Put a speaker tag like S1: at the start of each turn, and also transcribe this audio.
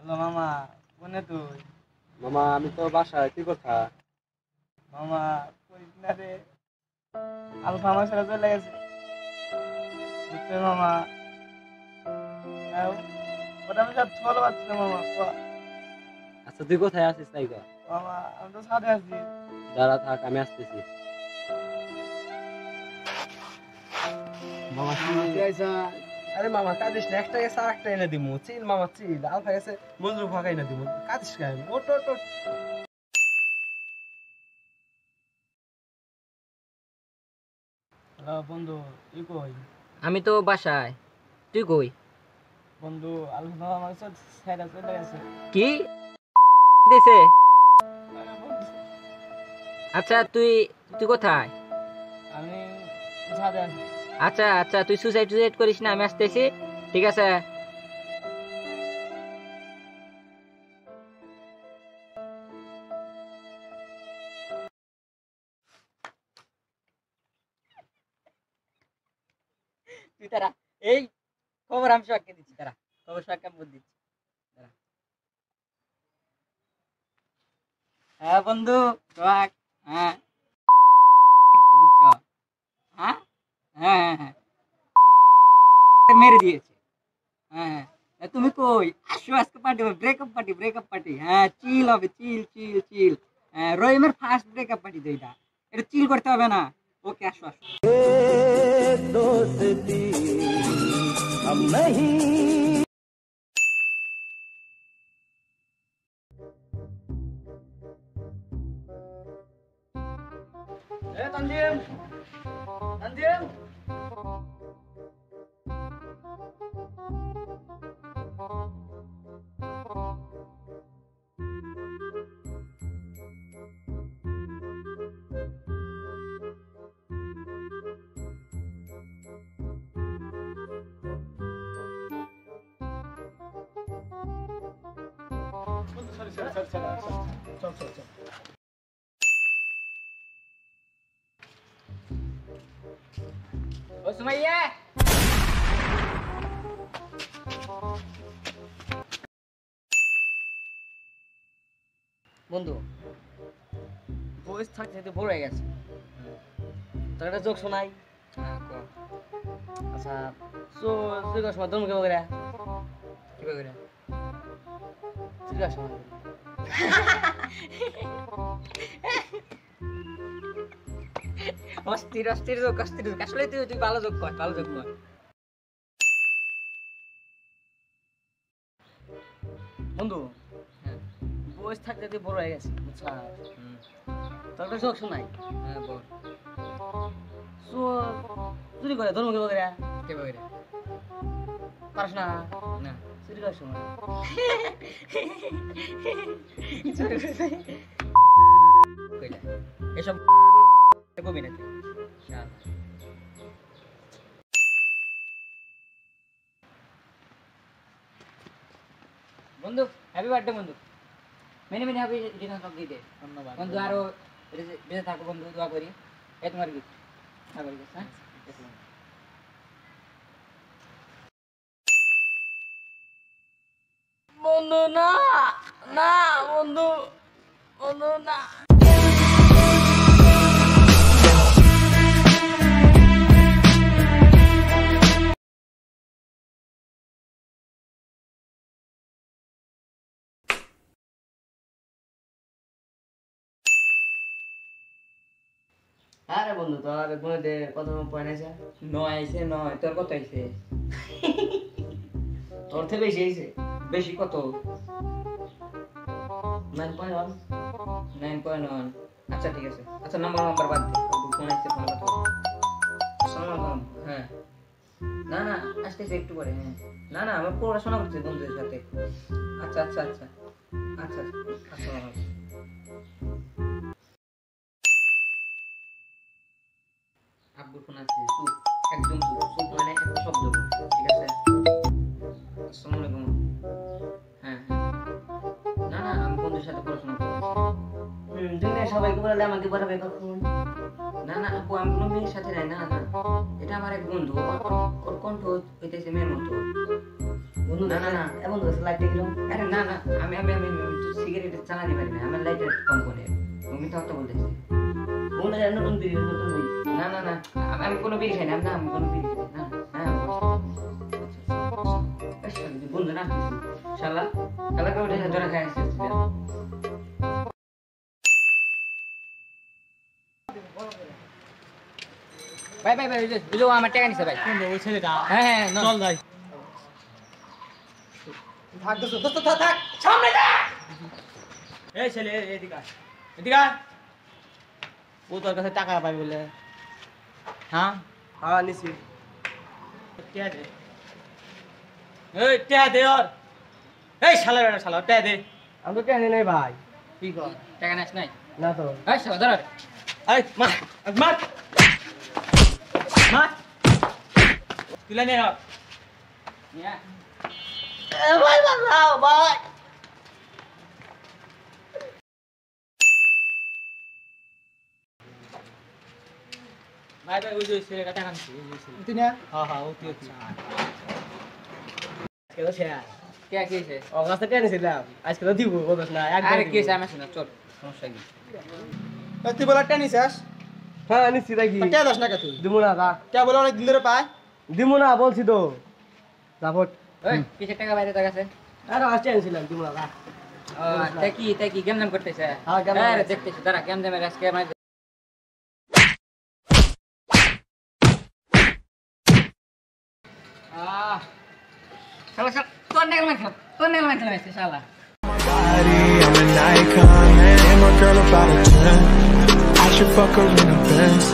S1: Hello মামা, কোনে তুই?
S2: মামা আমি তো বাসায়, তুই কোথা?
S1: মামা কইস না রে, আলফা আমার সাথে চলে গেছে বুঝতে মামা। ওটা আমি সব ভালো পাচ্ছি না মামা।
S2: আচ্ছা তুই কোথায় আছিস তাই কর।
S1: মামা আমি তো সাথে আছি।
S2: দাঁড়া থাক, আমি আসতেছি। মামা কি আইসা? আরে মামা কাঁদিস না, একটা গেছে আর একটা এনে দিমু। চিল মামা চিল, আলফা গেছে মঞ্জুর ফাঁকা এনে দিমু। কাঁদিস কেন? ওট ওট ওট।
S1: হ্যালো বন্ধু, তুই কই?
S3: আমি তো বাসায়, তুই কই?
S1: বন্ধু আলফা আমার সাথে ছেড়ে চলে গেছে।
S3: কি দিছে?
S1: আরে বন্ধু,
S3: আচ্ছা তুই তুই কোথায়?
S1: আমি সাথে আছি।
S3: আচ্ছা আচ্ছা, তুই সুসাইড করিস না, আমি আসতেছি। ঠিক আছে। তুই তারা এই খবর আমি সবকে দিচ্ছি, তারা খবর সবকে আমি দিচ্ছি। দাঁড়া। হ্যাঁ বন্ধু, রাখ। হ্যাঁ বুঝছো? হ্যাঁ হ্যাঁ হ্যাঁ হ্যাঁ মেরে দিয়েছে। হ্যাঁ হ্যাঁ, তুমি কই? আসো আজকে পার্টি হবে, ব্রেকআপ পার্টি। হ্যাঁ চিল হবে, চিল চিল চিল। হ্যাঁ রহিমের ফার্স্ট ব্রেকআপ পার্টি তো এটা, এটা চিল করতে হবে না। ওকে আসো আসো।
S2: दोस्ती हम नहीं।
S1: Tanzim, Tanzim. Sorry sorry sorry sorry, চল চল চল।
S3: ও সুমাইয়া, বন্ধু বয়স থাকতে থাকতে বড় হয়ে গেছে, তোর একটা জোক শোনাই। আচ্ছা সো তুই কর সময় দমকে বগরা কি বগরা তুই কর সময় অস্থির অস্থির জোক, অস্থির জোক। আসলে তুই তুই ভালো জোক কর, ভালো জোক কর।
S1: বন্ধু
S3: হ্যাঁ
S1: বয়স থাকতে তুই বড় হয়ে গেছে বুঝছা, তোর একটা জোক শোনাই।
S3: হ্যাঁ বল।
S1: সো চুরি করে ধর্ম কি বগরা
S3: কে বগরা?
S1: পারস না?
S3: না
S1: চুরি করার সময়
S3: কইলা এসব কবি না তুই। শালা। বন্ধু হ্যাপি বার্থডে বন্ধু, মেনে মেনে happy return of the day.
S1: ধন্যবাদ
S3: বন্ধু আরো বেঁচে থাকো বন্ধু, দোয়া করি। এই তোমার গিফট, দোয়া করি। হ্যাঁ বন্ধু না না বন্ধু, বন্ধু না।
S1: আরে বন্ধু তোর গুণে কত পয়েন্ট আছে?
S3: 9 আইছে 9, তোর কত আইছে?
S1: তোর থেকে বেশি আইছে।
S3: বেশি কত?
S1: 9.1।
S3: 9.1। আচ্ছা ঠিক আছে। আচ্ছা নাম্বার বাদ দে, ফোন আইছে, ফোন কথা বল।
S1: আসসালামু আলাইকুম।
S3: হ্যাঁ না না আসতেছে একটু পরে। হ্যাঁ না না আমার পড়াশোনা করছে বন্ধুদের সাথে। আচ্ছা আচ্ছা আচ্ছা আচ্ছা আচ্ছা। আব্বুর ফোন আছে। চুপ, একদম চুপ। চুপ মানে একটা শব্দ বল, ঠিক আছে? আসসালামু আলাইকুম। হ্যাঁ হ্যাঁ না না আমি বন্ধুদের সাথে পড়াশোনা করছি।
S1: তুমি সবাইকে বলে আমাকে পড়াবে কখন?
S3: না না আপু আমি কোনো মেয়ের সাথে নাই। না না এটা আমার এক বন্ধু, ওর কণ্ঠ হইতেছে মেয়ের মতো।
S4: বন্ধু
S3: না, না, না।
S4: এমন ধরছে লাইট দিলাম
S3: আরে না না আমি আমি আমি সিগারেট চালাতে পারি না আমার লাইটার কম করে তুমি তো বলতেছি
S4: মনে হয় নতুন বিড়ি নতুন বই
S3: না না না আমি কোনো বিড়ি খাই না আমি কোনো বিড়ি খাই না হ্যাঁ বন্ধু না শালা শালা করে উঠে ধরে খাই আসছে ভাই ভাই ভাই দিলো আমার টাকা নিছে ভাই
S1: ওই ছেলেটা
S3: হ্যাঁ হ্যাঁ না।
S1: চল যাই
S2: থাক দোস্ত দোস্ত থাক সামনে যা
S1: এই ছেলে এদিকে আয়। এদিকে আয়। ও তোর কাছে টাকা পাবে বলে হ্যাঁ
S2: হ্যাঁ নিছি
S1: টিয়া দে এই টিয়া দে ওর এই শালা বেটা শালা টিয়া দে
S2: আমি তো টেনে নাই ভাই
S1: কি কর
S3: টাকা নাস নাই
S2: না তো
S3: এই শালা ধর
S1: এই মার মার মার তুলে নে আর
S3: নিয়া
S4: ভাই বাঁচাও ভাই
S1: ভাই ভাই ওই যে ছেলেটা টাকা নিচ্ছে ওই যে ছেলে
S2: তুই না
S1: হ্যাঁ হ্যাঁ ও তুই
S2: আজকে তো শেষ
S3: কে কি হইছে
S2: ও কাছে টেনেছিলাম আজকে তো দিব বলছ না একদম
S3: আরে কি হইছে আমি শুনা চল সমস্যা কি
S2: তুই বলা টেনিস হ্যাঁ নিছি দেখি কে দাস না কে তুই দিমু না দা কে বলে অনেক দিন ধরে পায় দিমু না বলছি তো যাবট
S3: ওই কিছু টাকা বাইরে তোর কাছে
S2: আরে আজ টেনেছিলাম দিমু না দা
S3: তাই কি গেম নাম করতেছে
S2: হ্যাঁ, game নাম
S3: আরে
S2: করতেছে।
S3: দেখতেছি দাঁড়া গেম দেমের আজকে আমার শালা শালা তোর নেগল মার খেলা শালা
S5: Body, I'm an icon, man. And my girl about a 10. I should fuck her in the Benz.